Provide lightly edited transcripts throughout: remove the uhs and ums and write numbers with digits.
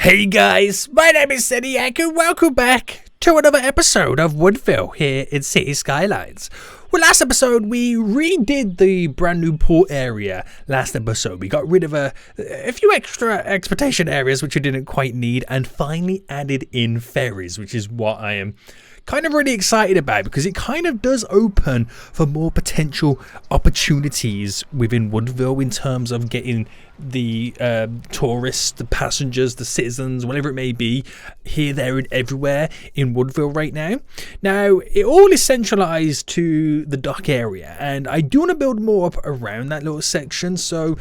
Hey guys, my name is Seniac and welcome back to another episode of Woodville here in City Skylines. Well, last episode we redid the brand new port area. Last episode we got rid of a few extra exploitation areas which we didn't quite need and finally added in ferries, which is what I am kind of really excited about because it kind of does open for more potential opportunities within Woodville in terms of getting the tourists, the passengers, the citizens, whatever it may be, here, there and everywhere in Woodville right now. Now, it all is centralized to the dock area and I do want to build more up around that little section, so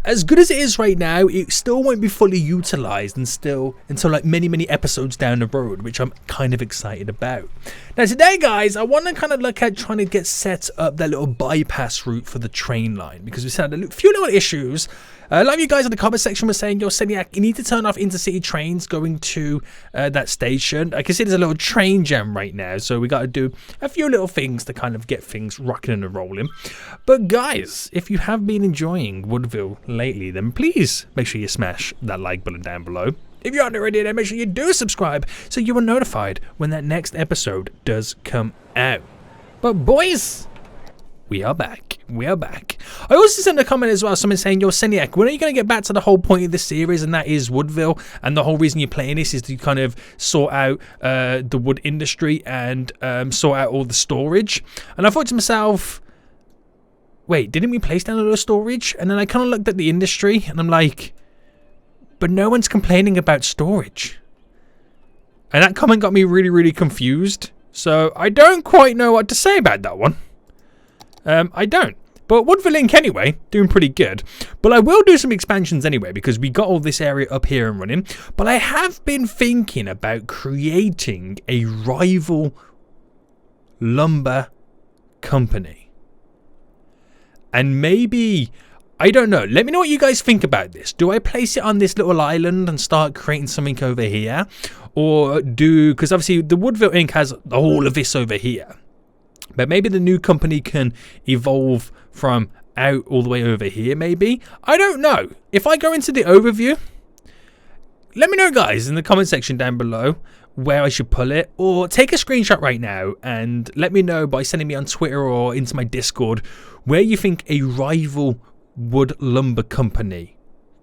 as good as it is right now, it still won't be fully utilized until like many episodes down the road, which I'm kind of excited about. Now today, guys, I want to kind of look at trying to get set up that little bypass route for the train line because we had a few little issues. A lot of you guys in the comment section were saying, yo, Seniac, you need to turn off intercity trains going to that station. I can see there's a little train jam right now, so we got to do a few little things to kind of get things rocking and rolling. But guys, if you have been enjoying Woodville lately, then please make sure you smash that like button down below. If you aren't already, then make sure you do subscribe so you are notified when that next episode does come out. But boys, we are back. We are back. I also sent a comment as well, someone saying, yo, Seniac, when are you going to get back to the whole point of this series, and that is Woodville, and the whole reason you're playing this is to kind of sort out the wood industry and sort out all the storage. And I thought to myself, wait, didn't we place down a little storage? And then I kind of looked at the industry, and I'm like, but no one's complaining about storage. And that comment got me really confused. So I don't quite know what to say about that one. I don't. But Woodville Link anyway, doing pretty good. But I will do some expansions anyway because we got all this area up here and running. But I have been thinking about creating a rival lumber company. And maybe, I don't know, let me know what you guys think about this. Do I place it on this little island and start creating something over here? Or because obviously the Woodville Inc. has all of this over here. But maybe the new company can evolve from out all the way over here, maybe? I don't know. If I go into the overview, let me know, guys, in the comment section down below where I should pull it. Or take a screenshot right now and let me know by sending me on Twitter or into my Discord where you think a rival wood lumber company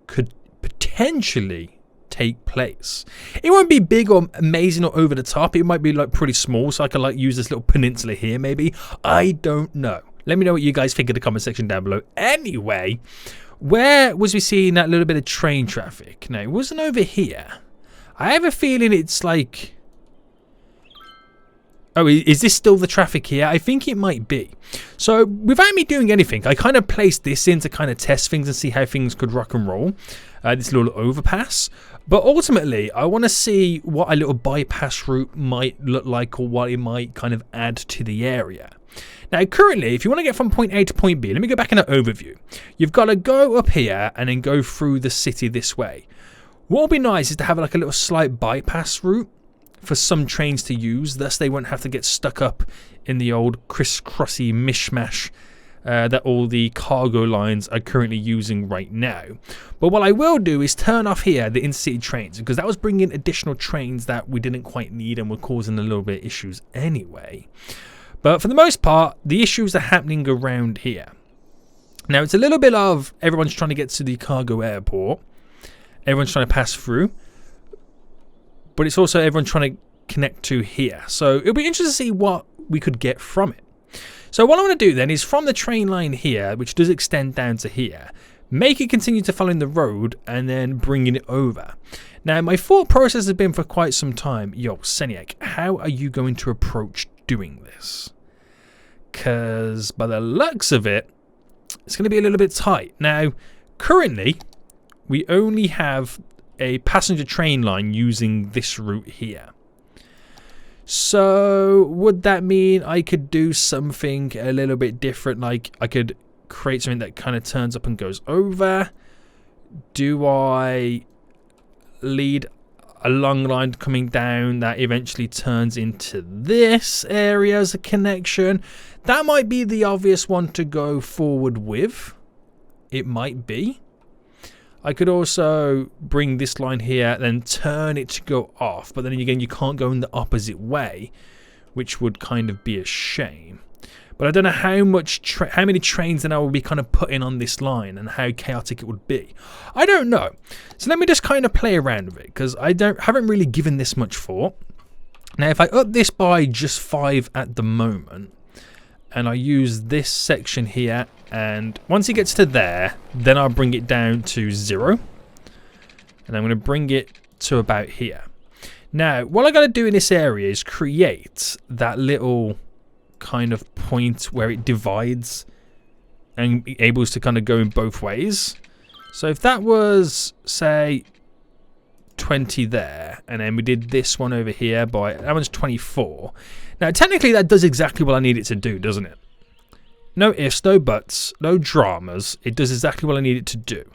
could potentially take place. It won't be big or amazing or over the top. It might be like pretty small, so I can like use this little peninsula here maybe. I don't know. Let me know what you guys think in the comment section down below. Anyway, where was we seeing that little bit of train traffic? Now, it wasn't over here. I have a feeling it's like, oh, is this still the traffic here? I think it might be. So without me doing anything, I kind of placed this in to kind of test things and see how things could rock and roll. This little overpass. But ultimately, I want to see what a little bypass route might look like or what it might kind of add to the area. Now, currently, if you want to get from point A to point B, let me go back in an overview. You've got to go up here and then go through the city this way. What would be nice is to have like a little slight bypass route for some trains to use, thus they won't have to get stuck up in the old crisscrossy mishmash that all the cargo lines are currently using right now. But what I will do is turn off here the intercity trains because that was bringing additional trains that we didn't quite need and were causing a little bit of issues anyway. But for the most part, the issues are happening around here. Now it's a little bit of everyone's trying to get to the cargo airport, everyone's trying to pass through, but it's also everyone trying to connect to here. So it'll be interesting to see what we could get from it. So what I want to do then is from the train line here, which does extend down to here, make it continue to follow the road and then bringing it over. Now, my thought process has been for quite some time, yo, Seniac, how are you going to approach doing this? Because by the looks of it, it's going to be a little bit tight. Now, currently, we only have a passenger train line using this route here. So would that mean I could do something a little bit different? Like I could create something that kind of turns up and goes over? Do I lead a long line coming down that eventually turns into this area as a connection? That might be the obvious one to go forward with. It might be. I could also bring this line here, then turn it to go off. But then again, you can't go in the opposite way, which would kind of be a shame. But I don't know how many trains then I will be kind of putting on this line and how chaotic it would be. I don't know. So let me just kind of play around with it, because I haven't really given this much thought. Now, if I up this by just 5 at the moment, and I use this section here, and once it gets to there, then I'll bring it down to 0. And I'm going to bring it to about here. Now, what I got to do in this area is create that little kind of point where it divides and be able to kind of go in both ways. So if that was, say, 20 there, and then we did this one over here by, that one's 24. Now, technically that does exactly what I need it to do, doesn't it? No ifs, no buts, no dramas. It does exactly what I need it to do.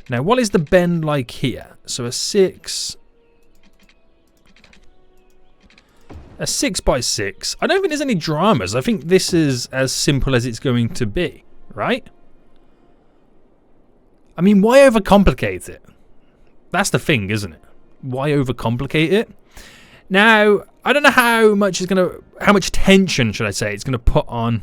Now, what is the bend like here? So a 6 by 6. I don't think there's any dramas. I think this is as simple as it's going to be, right? I mean, why overcomplicate it? That's the thing, isn't it? Why overcomplicate it? Now, I don't know how much tension, should I say, it's gonna put on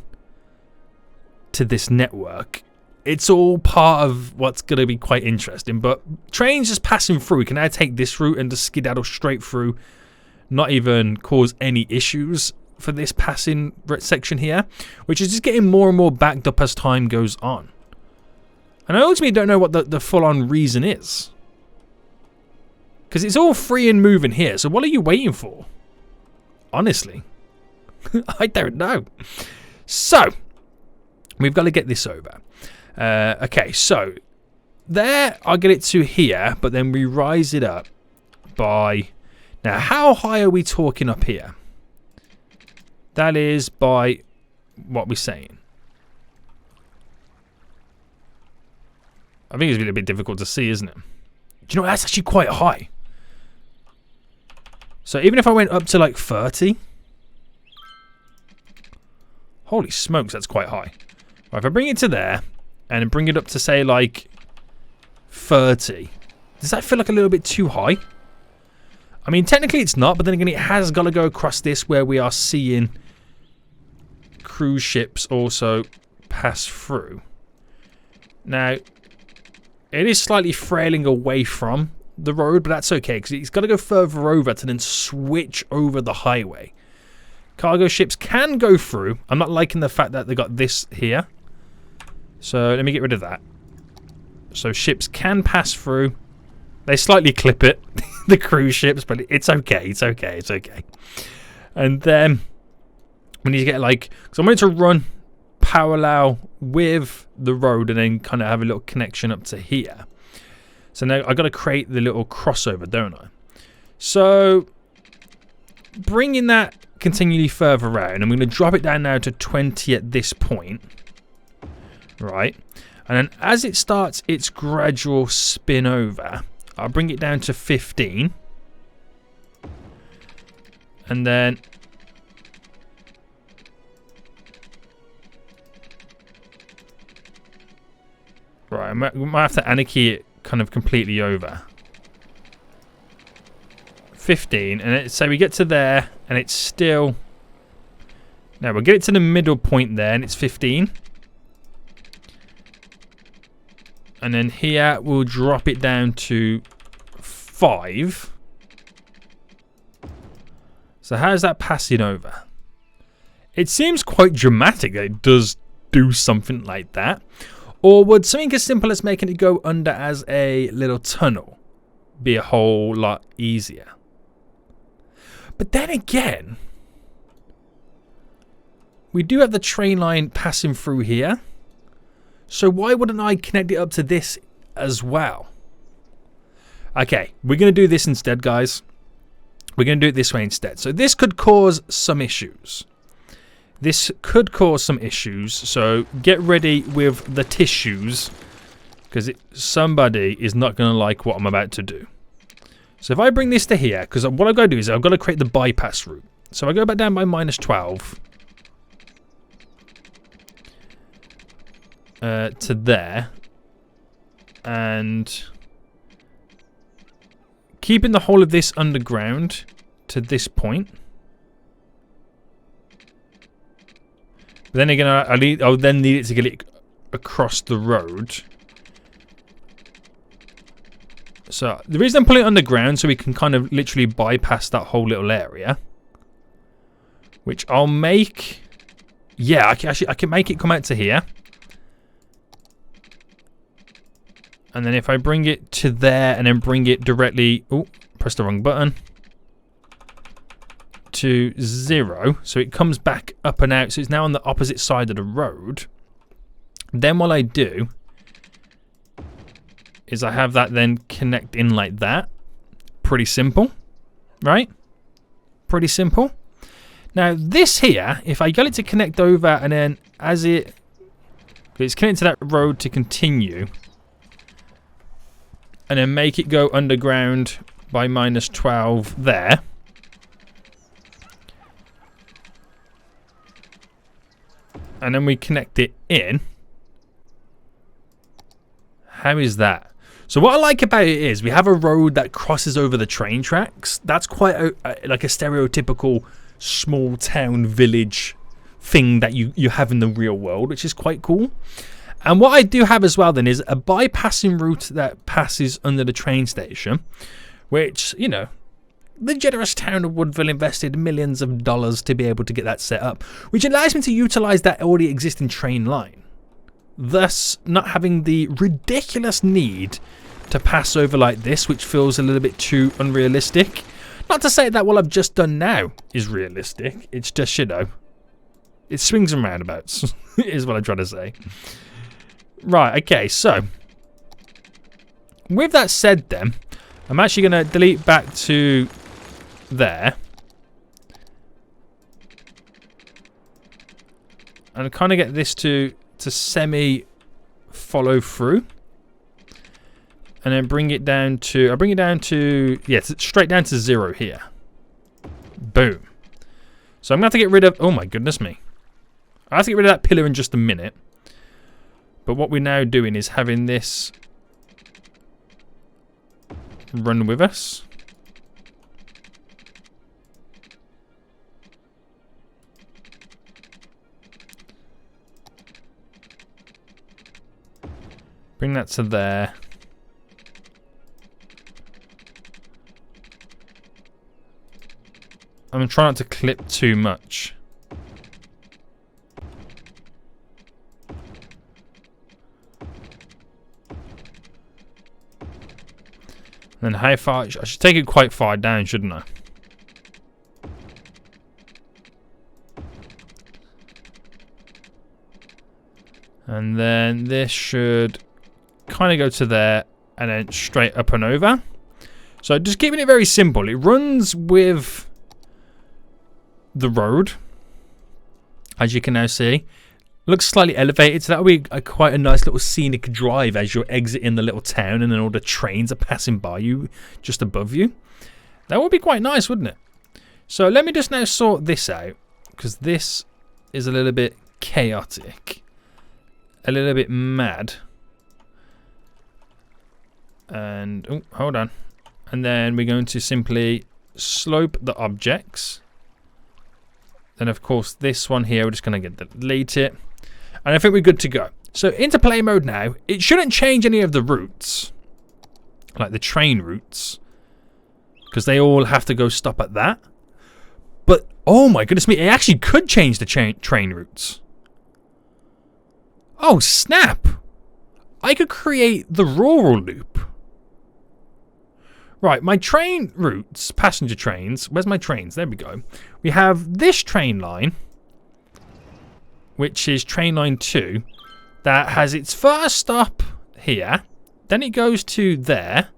to this network. It's all part of what's gonna be quite interesting. But trains just passing through, can I take this route and just skedaddle straight through? Not even cause any issues for this passing section here, which is just getting more and more backed up as time goes on. And I ultimately don't know what the full-on reason is, because it's all free and moving here. So what are you waiting for? Honestly, I don't know. So we've got to get this over. Okay, so there I'll get it to here, but then we rise it up by... Now, how high are we talking up here? That is by what we're saying. I think it's a bit difficult to see, isn't it? Do you know, that's actually quite high. So even if I went up to like 30. Holy smokes, that's quite high. Right, if I bring it to there and bring it up to say like 30. Does that feel like a little bit too high? I mean, technically it's not, but then again, it has got to go across this where we are seeing cruise ships also pass through. Now, it is slightly frailing away from the road, but that's okay, because it's got to go further over to then switch over the highway. Cargo ships can go through. I'm not liking the fact that they got this here. So let me get rid of that. So ships can pass through. They slightly clip it, the cruise ships, but it's okay, it's okay, it's okay. And then we need to get like, because I want it to run parallel with the road and then kind of have a little connection up to here. So now I've got to create the little crossover, don't I? So bringing that continually further around, I'm going to drop it down now to 20 at this point, right? And then as it starts its gradual spin over, I'll bring it down to 15. And then right, we might have to anarchy it kind of completely over. 15, and so we get to there, and it's still... Now we'll get it to the middle point there, and it's 15. And then here we'll drop it down to 5. So how's that passing over? It seems quite dramatic that it does do something like that. Or would something as simple as making it go under as a little tunnel be a whole lot easier? But then again, we do have the train line passing through here. So why wouldn't I connect it up to this as well? Okay, we're going to do this instead, guys. We're going to do it this way instead. So this could cause some issues. This could cause some issues. So get ready with the tissues, because somebody is not going to like what I'm about to do. So if I bring this to here, because what I've got to do is I've got to create the bypass route. So I go back down by -12. To there, and keeping the whole of this underground to this point. But then again, I'll then need it to get it across the road. So the reason I'm putting it underground so we can kind of literally bypass that whole little area, which I'll make. Yeah, I can make it come out to here, and then if I bring it to there and then bring it directly, oh, press the wrong button, to 0, so it comes back up and out, so it's now on the opposite side of the road. Then what I do is I have that then connect in like that. Pretty simple, right? Pretty simple. Now this here, if I get it to connect over and then as it's connected to that road to continue, and then make it go underground by -12 there. And then we connect it in. How is that? So what I like about it is we have a road that crosses over the train tracks. That's quite like a stereotypical small town village thing that you have in the real world, which is quite cool. And what I do have as well then is a bypassing route that passes under the train station, which, you know, the generous town of Woodville invested millions of dollars to be able to get that set up, which allows me to utilize that already existing train line, thus not having the ridiculous need to pass over like this, which feels a little bit too unrealistic. Not to say that what I've just done now is realistic, it's just, you know, it swings and roundabouts, is what I'm trying to say. Right, okay, so with that said then, I'm actually going to delete back to there. And kind of get this to semi follow through. And then bring it down to, yeah, straight down to 0 here. Boom. So I'm going to have to get rid of, oh my goodness me. I have to get rid of that pillar in just a minute. But what we're now doing is having this run with us. Bring that to there. I'm trying not to clip too much. And how far? I should take it quite far down, shouldn't I? And then this should kind of go to there and then straight up and over. So just keeping it very simple. It runs with the road, as you can now see. Looks slightly elevated, so that'll be quite a nice little scenic drive as you're exiting the little town and then all the trains are passing by you just above you. That would be quite nice, wouldn't it? So let me just now sort this out, because this is a little bit chaotic, a little bit mad. And, oh, hold on. And then we're going to simply slope the objects. Then, of course, this one here, we're just going to delete it. And I think we're good to go. So into play mode now. It shouldn't change any of the routes, like the train routes, because they all have to go stop at that. But, oh my goodness me, it actually could change the train routes. Oh, snap. I could create the rural loop. Right, my train routes, passenger trains. Where's my trains? There we go. We have this train line, which is train line 2, that has its first stop here. Then it goes to there.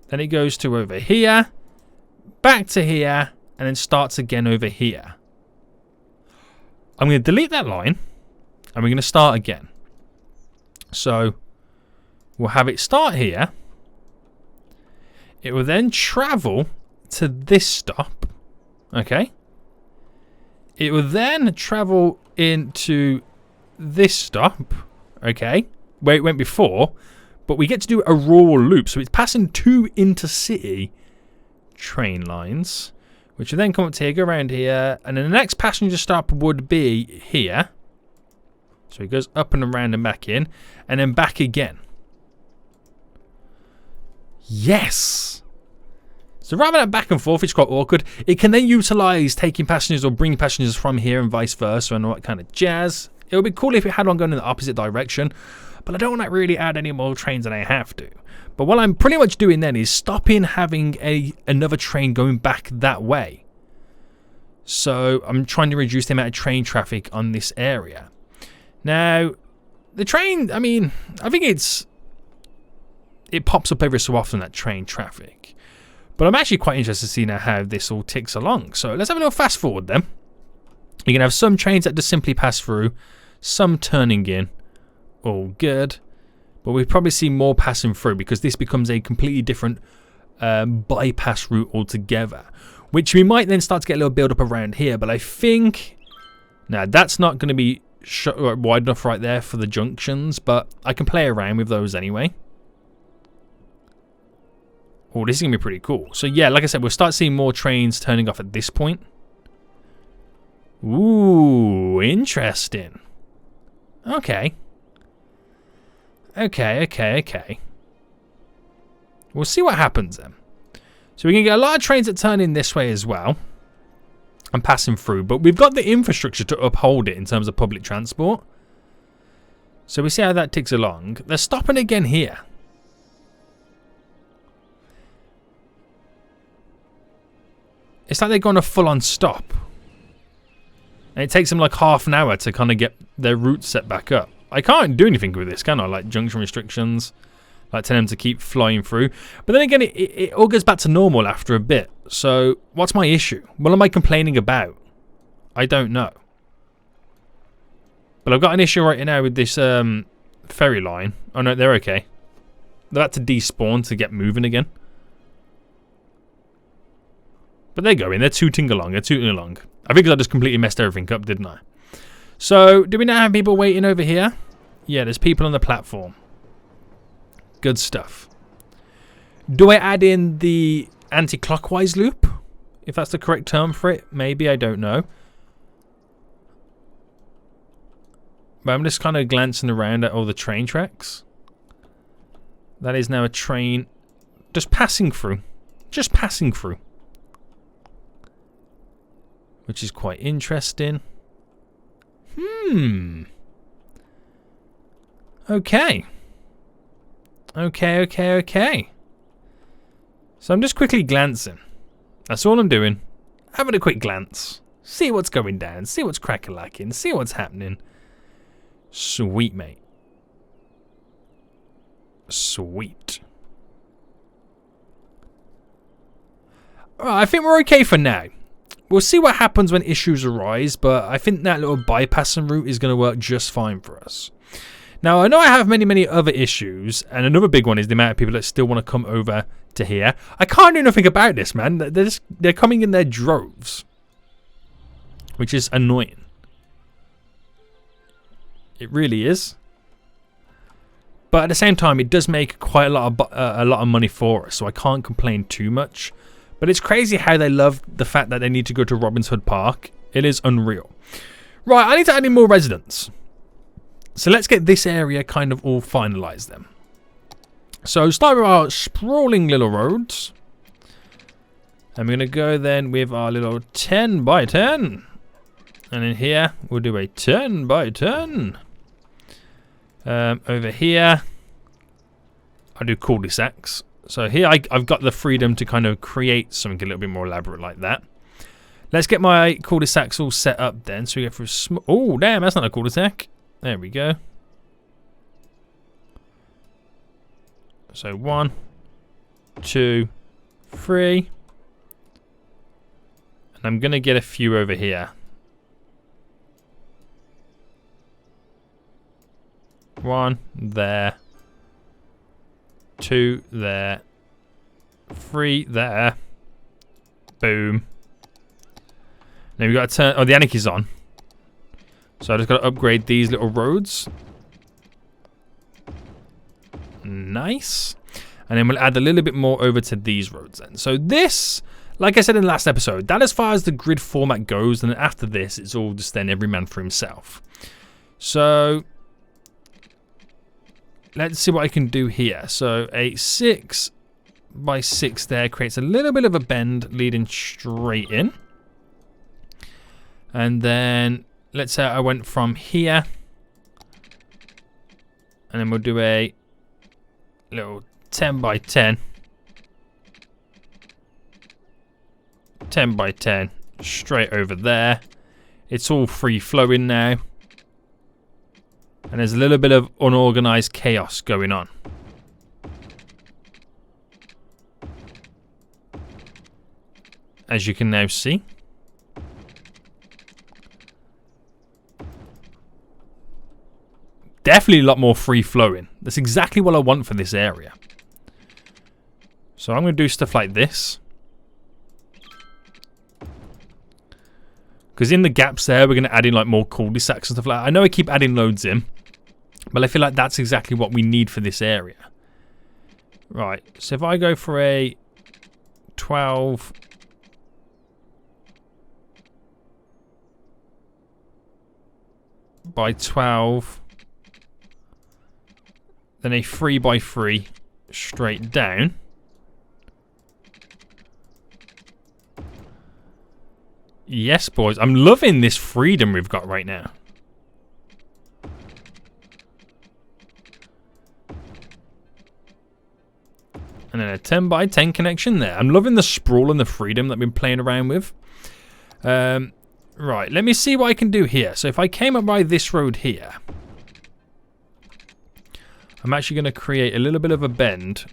Then it goes to over here, back to here, and then starts again over here. I'm going to delete that line, and we're going to start again. So we'll have it start here. It will then travel to this stop. Okay. It will then travel into this stop. Okay. Where it went before. But we get to do a rural loop. So it's passing two intercity train lines, which will then come up to here, go around here, and then the next passenger stop would be here. So he goes up and around and back in, and then back again. Yes! So rather than back and forth, it's quite awkward. It can then utilise taking passengers or bringing passengers from here and vice versa and all that kind of jazz. It would be cool if it had one going in the opposite direction, but I don't want to really add any more trains than I have to. But what I'm pretty much doing then is stopping having another train going back that way. So I'm trying to reduce the amount of train traffic on this area. Now, the train, I mean, I think it pops up every so often, that train traffic. But I'm actually quite interested to see now how this all ticks along. So let's have a little fast forward then. You can have some trains that just simply pass through, some turning in, all good. But we'll probably see more passing through because this becomes a completely different bypass route altogether. Which we might then start to get a little build up around here. But I think, now that's not going to be wide enough right there for the junctions. But I can play around with those anyway. Oh, this is going to be pretty cool. So yeah, like I said, we'll start seeing more trains turning off at this point. Ooh, interesting. Okay. Okay. We'll see what happens then. So we can get a lot of trains that turn in this way as well. And passing through. But we've got the infrastructure to uphold it in terms of public transport. So we see how that ticks along. They're stopping again here. It's like they're going a full-on stop. And it takes them like half an hour to kind of get their route set back up. I can't do anything with this, can I? Like junction restrictions. Like telling them to keep flying through. But then again, it all goes back to normal after a bit. So what's my issue? What am I complaining about? I don't know. But I've got an issue right now with this ferry line. Oh no, they're okay. They're about to despawn to get moving again. But they're going. They're tooting along. I think I just completely messed everything up, didn't I? So, do we now have people waiting over here? Yeah, there's people on the platform. Good stuff. Do I add in the anti-clockwise loop? If that's the correct term for it. Maybe, I don't know. But I'm just kind of glancing around at all the train tracks. That is now a train just passing through. Just passing through. Which is quite interesting. Okay. Okay. So I'm just quickly glancing. That's all I'm doing. Having a quick glance. See what's going down. See what's crack-a-lacking. See what's happening. Sweet, mate. Sweet. Alright, I think we're okay for now. We'll see what happens when issues arise, but I think that little bypassing route is going to work just fine for us. Now, I know I have many other issues, and another big one is the amount of people that still want to come over to here. I can't do nothing about this, man. They're coming in their droves, which is annoying. It really is. But at the same time, it does make quite a lot of money for us, so I can't complain too much. But it's crazy how they love the fact that they need to go to Robin's Hood Park. It is unreal. Right, I need to add in more residents. So let's get this area kind of all finalised then. So start with our sprawling little roads. And we're going to go then with our little 10 by 10. And in here, we'll do a 10 by 10. Over here, I'll do cul-de-sacs. So here I've got the freedom to kind of create something a little bit more elaborate like that. Let's get my cul-de-sacs all set up then. So we go through oh, damn, that's not a cul-de-sac. There we go. So 1, 2, 3. And I'm going to get a few over here. 1 there. 2 there. 3 there. Boom. Now we've got to turn. Oh, the anarchy's on. So I just got to upgrade these little roads. Nice. And then we'll add a little bit more over to these roads then. So this, like I said in the last episode, that as far as the grid format goes, and then after this, it's all just then every man for himself. So let's see what I can do here. So a 6 by 6 there creates a little bit of a bend leading straight in. And then let's say I went from here. And then we'll do a little 10 by 10. 10 by 10 straight over there. It's all free flowing now. And there's a little bit of unorganized chaos going on. As you can now see. Definitely a lot more free flowing. That's exactly what I want for this area. So I'm going to do stuff like this. Because in the gaps there, we're going to add in like more cul-de-sacs and stuff like that. I know I keep adding loads in. But I feel like that's exactly what we need for this area. Right. So if I go for a 12... by 12... then a 3 by 3 straight down. Yes, boys. I'm loving this freedom we've got right now. And then a 10 by 10 connection there. I'm loving the sprawl and the freedom that I've been playing around with. Right, let me see what I can do here. So if I came up by this road here, I'm actually going to create a little bit of a bend.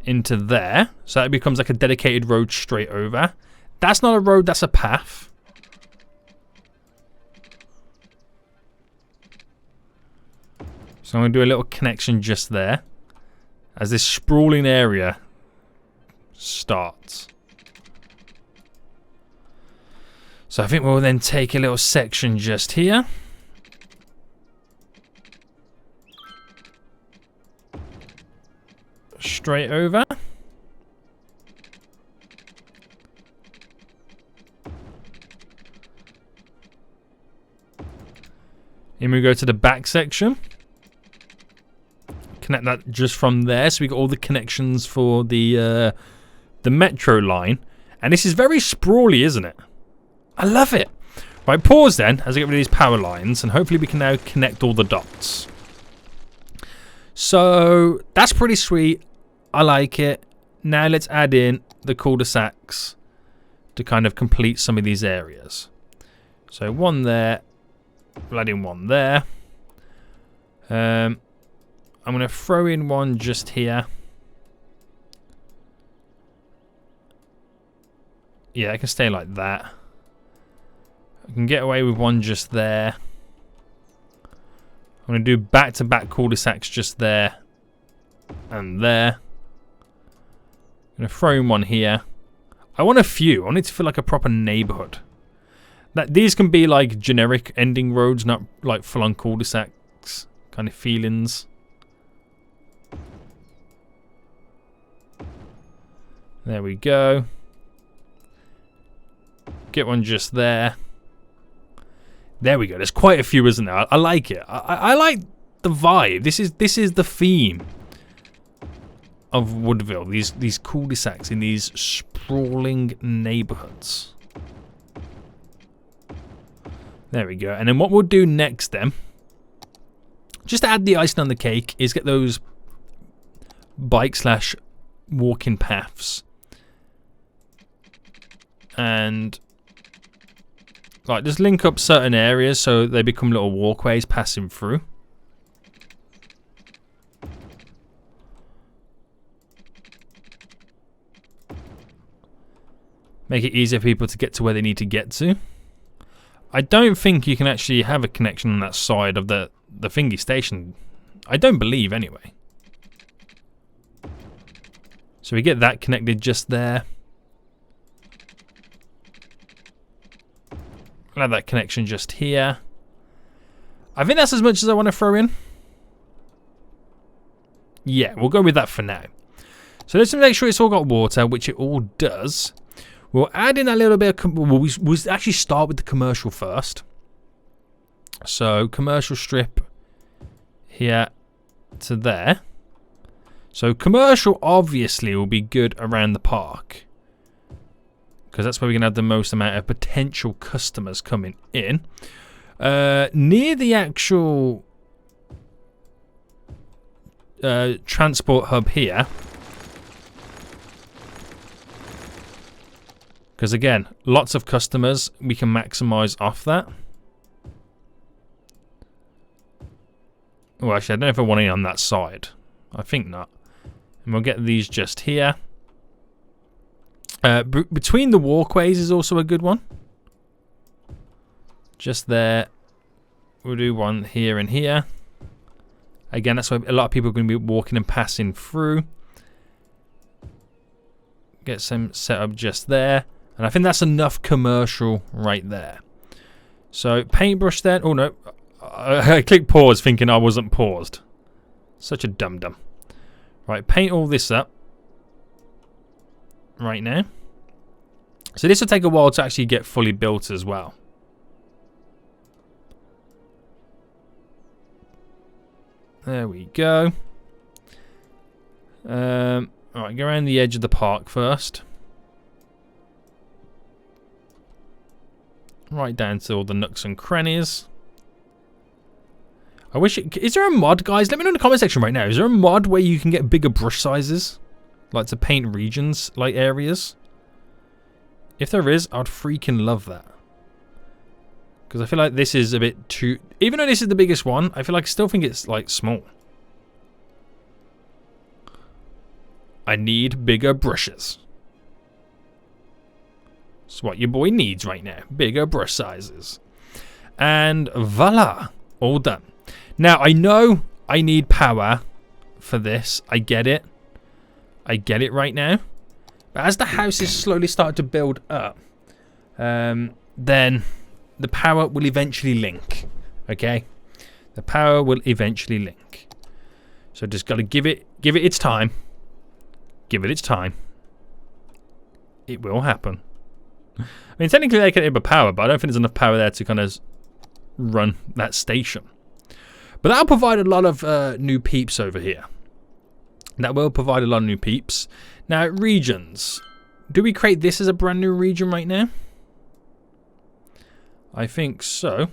Into there. So that becomes like a dedicated road straight over. That's not a road, that's a path. So I'm going to do a little connection just there. As this sprawling area starts. So I think we'll then take a little section just here. Straight over. Then we go to the back section. Connect that just from there. So we got all the connections for the metro line. And this is very sprawly, isn't it? I love it. Right, pause then as I get rid of these power lines, and hopefully we can now connect all the dots. So that's pretty sweet. I like it. Now let's add in the cul-de-sacs to kind of complete some of these areas. So one there. We'll add in one there. I'm going to throw in one just here. Yeah, I can stay like that. I can get away with one just there. I'm going to do back-to-back cul-de-sacs just there and there. I'm going to throw in one here. I want a few. I want it to feel like a proper neighborhood. These can be like generic ending roads, not like full-on cul-de-sacs kind of feelings. There we go. Get one just there. There we go. There's quite a few, isn't there? I like it. I like the vibe. This is the theme of Woodville. These cul-de-sacs in these sprawling neighborhoods. There we go. And then what we'll do next then, just to add the icing on the cake, is get those bike/walking paths. And like just link up certain areas so they become little walkways passing through. Make it easier for people to get to where they need to get to. I don't think you can actually have a connection on that side of the thingy station. I don't believe anyway. So we get that connected just there. I'll have that connection just here. I think that's as much as I want to throw in. Yeah, we'll go with that for now. So let's make sure it's all got water, which it all does. We'll add in a little bit of... We'll actually start with the commercial first. So, commercial strip here to there. So, commercial obviously will be good around the park. Because that's where we're going to have the most amount of potential customers coming in. Near the actual transport hub here. Because again, lots of customers, we can maximize off that. Oh, actually, I don't know if I want it on that side. I think not. And we'll get these just here. Between the walkways is also a good one. Just there. We'll do one here and here. Again, that's where a lot of people are going to be walking and passing through. Get some set up just there. And I think that's enough commercial right there. So, paintbrush then. Oh, no. I clicked pause thinking I wasn't paused. Such a dum-dum. Right, paint all this up. Right now. So, this will take a while to actually get fully built as well. There we go. Alright, go around the edge of the park first. Right down to all the nooks and crannies. I wish it... Is there a mod, guys? Let me know in the comment section right now. Is there a mod where you can get bigger brush sizes? Like to paint regions, like areas? If there is, I'd freaking love that. Because I feel like this is a bit too... Even though this is the biggest one, I feel like I still think it's like small. I need bigger brushes. That's what your boy needs right now. Bigger brush sizes. And voila. All done. Now, I know I need power for this. I get it. I get it right now. But as the houses slowly start to build up, then the power will eventually link. Okay? The power will eventually link. So just got to give it its time. Give it its time. It will happen. I mean, technically they can have power, but I don't think there's enough power there to kind of run that station. But that'll provide a lot of new peeps over here. That will provide a lot of new peeps. Now, regions. Do we create this as a brand new region right now? I think so.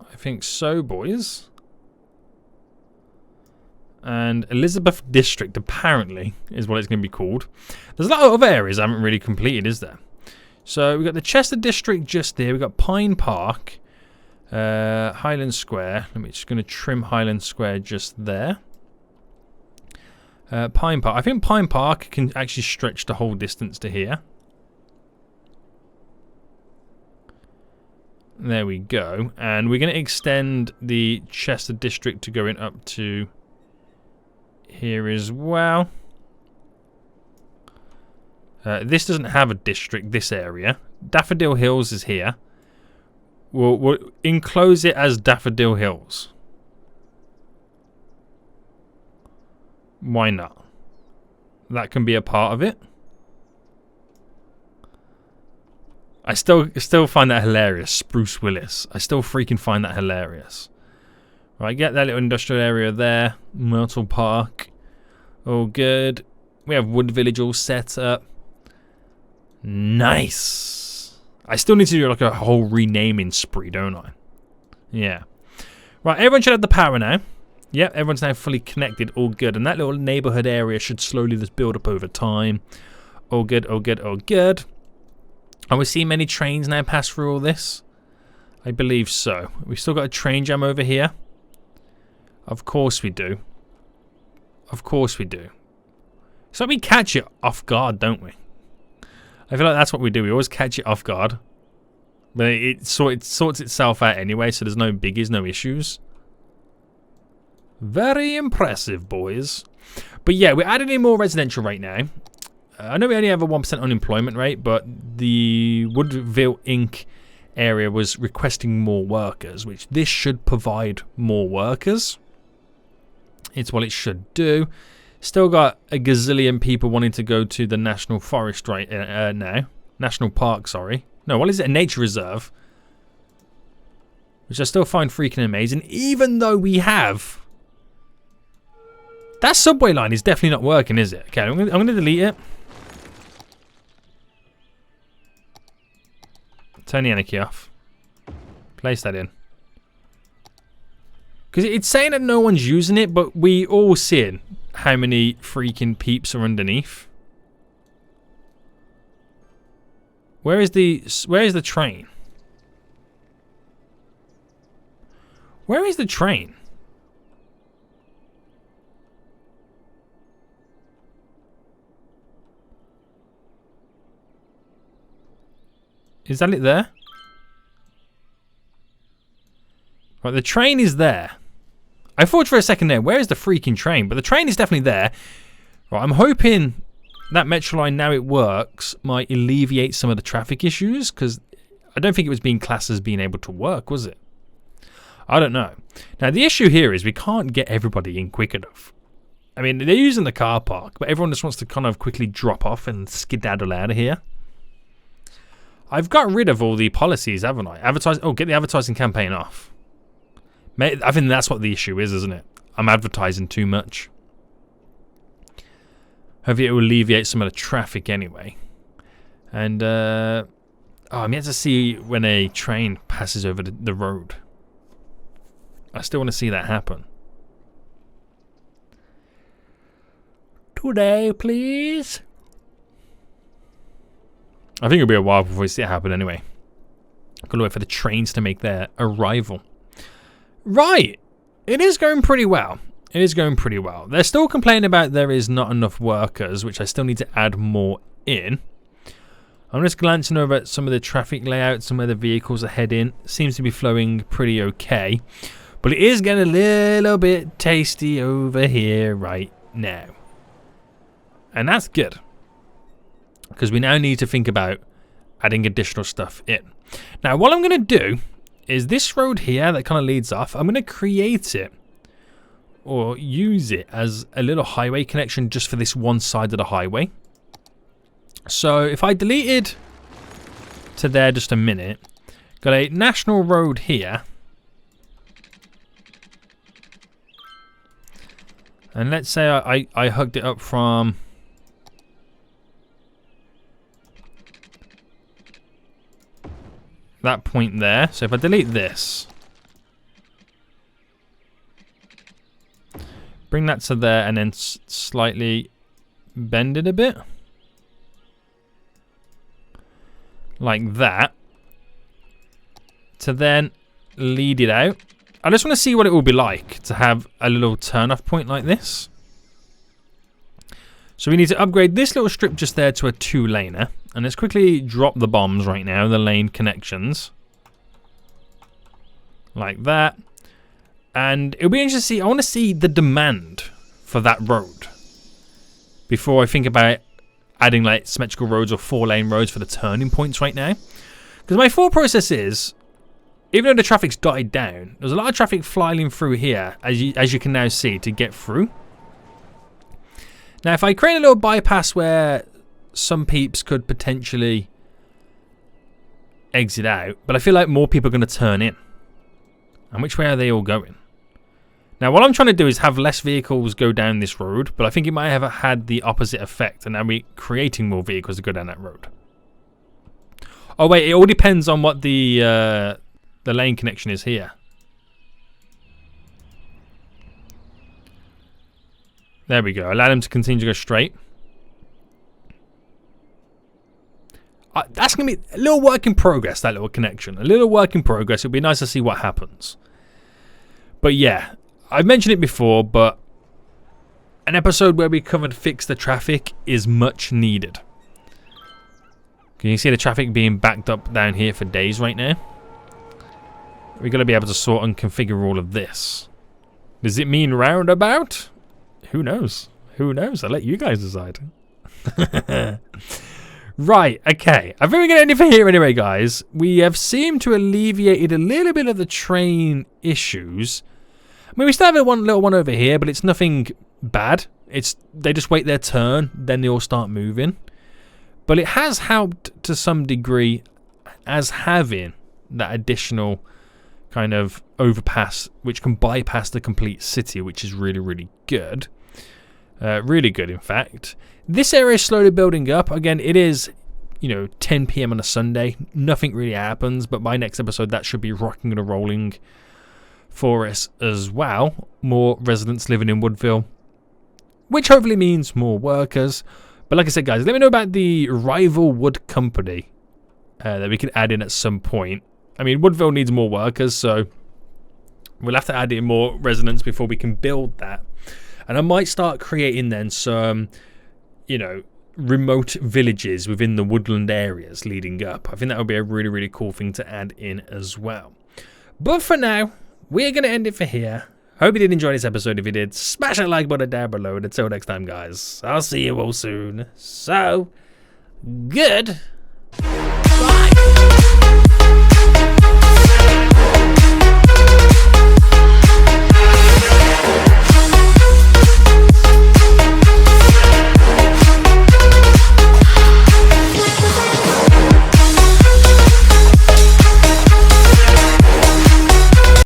I think so, boys. And Elizabeth District, apparently, is what it's going to be called. There's a lot of other areas I haven't really completed, is there? So, we've got the Chester District just there. We've got Pine Park. Highland Square. Let me just going to trim Highland Square just there. Pine Park. I think Pine Park can actually stretch the whole distance to here. There we go. And we're going to extend the Chester District to going up to here as well. This doesn't have a district, this area. Daffodil Hills is here. We'll enclose it as Daffodil Hills. Why not? That can be a part of it. I still find that hilarious, Spruce Willis. I still freaking find that hilarious. Right, get that little industrial area there. Myrtle Park. All good. We have Wood Village all set up. Nice. I still need to do like a whole renaming spree, don't I? Yeah. Right, everyone should have the power now. Yep, everyone's now fully connected. All good. And that little neighborhood area should slowly just build up over time. All good, all good, all good. And we see many trains now pass through all this. I believe so. We've still got a train jam over here. Of course we do. Of course we do. So we catch it off guard, don't we? I feel like that's what we do. We always catch it off guard. But it sorts itself out anyway, so there's no biggies, no issues. Very impressive, boys. But yeah, we're adding in more residential right now. I know we only have a 1% unemployment rate, but the Woodville Inc. area was requesting more workers, which this should provide more workers. It's what it should do. Still got a gazillion people wanting to go to the National Forest right now. National Park, sorry. No, what is it? A nature reserve. Which I still find freaking amazing, even though we have... That subway line is definitely not working, is it? Okay, I'm gonna delete it. Turn the anarchy off. Place that in. Because it's saying that no one's using it, but we all seeing how many freaking peeps are underneath. Where is the train? Where is the train? Is that it there? Right, the train is there. I thought for a second there, where is the freaking train? But the train is definitely there. Right, I'm hoping that Metro line, now it works, might alleviate some of the traffic issues, because I don't think it was being classed as being able to work, was it? I don't know. Now, the issue here is we can't get everybody in quick enough. I mean, they're using the car park, but everyone just wants to kind of quickly drop off and skedaddle out of here. I've got rid of all the policies, haven't I? Get the advertising campaign off. I think that's what the issue is, isn't it? I'm advertising too much. Hopefully it will alleviate some of the traffic anyway. And, I'm yet to see when a train passes over the road. I still want to see that happen. Today, please. I think it'll be a while before we see it happen anyway. I'm going to wait for the trains to make their arrival. Right. It is going pretty well. It is going pretty well. They're still complaining about there is not enough workers, which I still need to add more in. I'm just glancing over at some of the traffic layouts and where the vehicles are heading. Seems to be flowing pretty okay. But it is getting a little bit tasty over here right now. And that's good. Because we now need to think about adding additional stuff in. Now, what I'm going to do is this road here that kind of leads off, I'm going to create it or use it as a little highway connection just for this one side of the highway. So if I deleted to there just a minute, got a national road here. And let's say I hugged it up from... that point there. So if I delete this, bring that to there and then slightly bend it a bit. Like that. To then lead it out. I just want to see what it will be like to have a little turn-off point like this. So we need to upgrade this little strip just there to a 2-laner. And let's quickly drop the bombs right now, the lane connections. Like that. And it'll be interesting to see, I want to see the demand for that road before I think about adding like symmetrical roads or 4-lane roads for the turning points right now. Because my thought process is, even though the traffic's died down, there's a lot of traffic flying through here, as you can now see, to get through. Now, if I create a little bypass where some peeps could potentially exit out, but I feel like more people are going to turn in. And which way are they all going? Now, what I'm trying to do is have less vehicles go down this road, but I think it might have had the opposite effect, and now we're creating more vehicles to go down that road. Oh wait, it all depends on what the lane connection is here. There we go. Allow them to continue to go straight. That's going to be a little work in progress, that little connection. A little work in progress. It'll be nice to see what happens. But yeah, I've mentioned it before, but an episode where we covered fix the traffic is much needed. Can you see the traffic being backed up down here for days right now? We're going to be able to sort and configure all of this. Does it mean roundabout? Who knows? Who knows? I'll let you guys decide. Right, okay. I think we're going to end it for here anyway, guys. We have seemed to alleviated a little bit of the train issues. I mean, we still have one little one over here, but it's nothing bad. They just wait their turn, then they all start moving. But it has helped to some degree as having that additional kind of overpass, which can bypass the complete city, which is really, really good. Really good, in fact. This area is slowly building up. Again, it is, 10 p.m. on a Sunday. Nothing really happens, but by next episode, that should be rocking and rolling for us as well. More residents living in Woodville, which hopefully means more workers. But like I said, guys, let me know about the rival wood company that we can add in at some point. I mean, Woodville needs more workers, so we'll have to add in more residents before we can build that. And I might start creating then some, remote villages within the woodland areas leading up. I think that would be a really, really cool thing to add in as well. But for now, we're going to end it for here. Hope you did enjoy this episode. If you did, smash that like button down below. And until next time, guys, I'll see you all soon. So, good